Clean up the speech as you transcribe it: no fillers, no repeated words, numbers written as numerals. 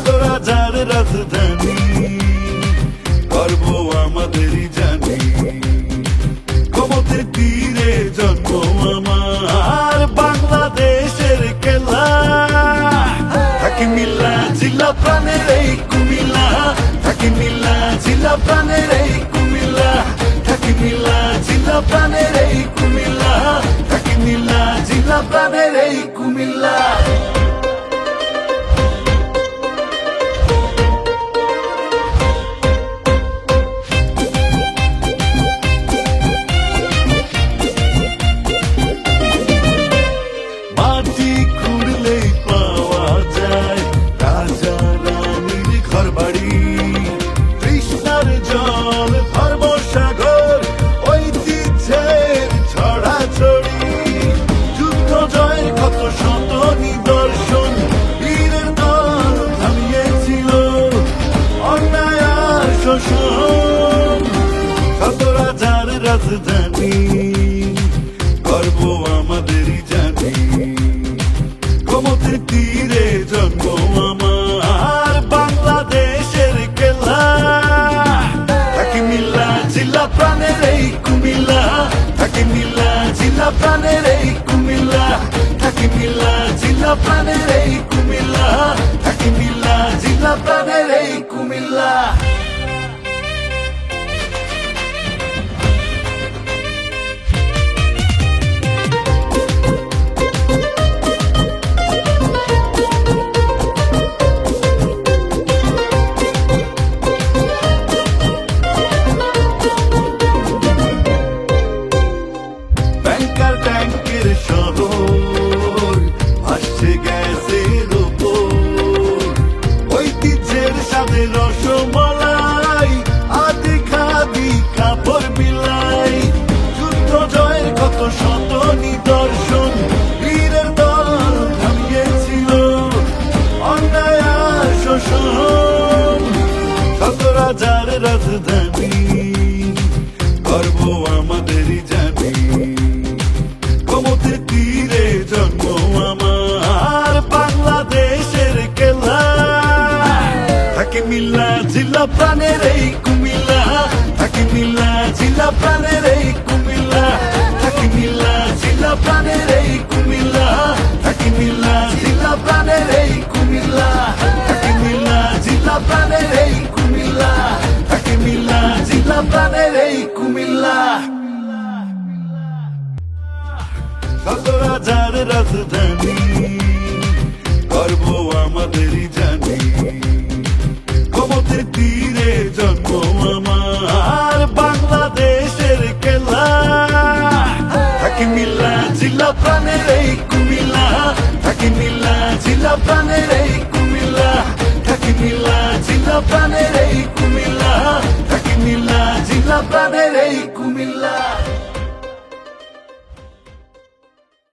রাজার রাজধানী, গর্ব আমাদেরই জানি। গোমতীর তীরে জন্ম আমার, বাংলাদেশের খেলা। থাকি মিল্লা জিলা প্রাণের এই কুমিল্লা, থাকি মিল্লা জিলা প্রাণের এই কুমিল্লা, থাকি মিল্লা জিলা প্রাণের এই কুমিল্লা, থাকি মিল্লা জিলা প্রাণের এই কুমিল্লা। মাটি খুঁড়লেই পাওয়া যায় রাজা রানীর ঘর বাড়ি, কৃষ্ণার জল ধর্মসাগর, ঐতিহ্যের ছড়াছড়ি। যুদ্ধ জয়ের কত শত নিদর্শন, বীরের দল থামিয়েছিল অন্যায় আর শোষণ। শত রাজার রাজধানী, গর্ব আমাদেরই জানি। গোমতীর তীরে জন্ম আমার, বাংলাদেশের খেলা। থাকি মিল্লা জিলা প্রাণের এই কুমিল্লা, থাকি মিল্লা জিলা প্রাণের এই কুমিল্লা, থাকি মিল্লা জিলা প্রাণের এই কুমিল্লা, থাকি মিল্লা জিলা প্রাণের এই কুমিল্লা। ব্যাংকার ব্যাংকের শহর, আসছে গ্যাসের ওপর, ঐতিহ্যের সাথে রসমলাই, আদি খাদি কাপড় বিলাই। যুদ্ধ জয়ের কত শত নিদর্শন, বীরের দল থামিয়েছিল অন্যায় আর শোষণ। শত রাজার রাজধানী, গর্ব আমাদেরই জানি। গোমতীর তীরে জন্ম আমার, বাংলাদেশের খেলা। থাকি মিল্লা জিলা প্রাণের এই কুমিল্লা, থাকি মিল্লা জিলা প্রাণের এই কুমিল্লা, থাকি মিল্লা জিলা প্রাণের এই কুমিল্লা, থাকি মিল্লা জিলা প্রাণের এই কুমিল্লা, থাকি মিল্লা জিলা প্রাণের এই কুমিল্লা, থাকি মিল্লা জিলা প্রাণের এই কুমিল্লা। শত রাজার রাজধানী, গর্ব আমাদেরই জানি। গোমতীর তীরে জন্ম আমার, বাংলাদেশের খেলা। থাকি মিল্লা জিলা প্রাণের এই কুমিল্লা, থাকি মিল্লা জিলা প্রাণের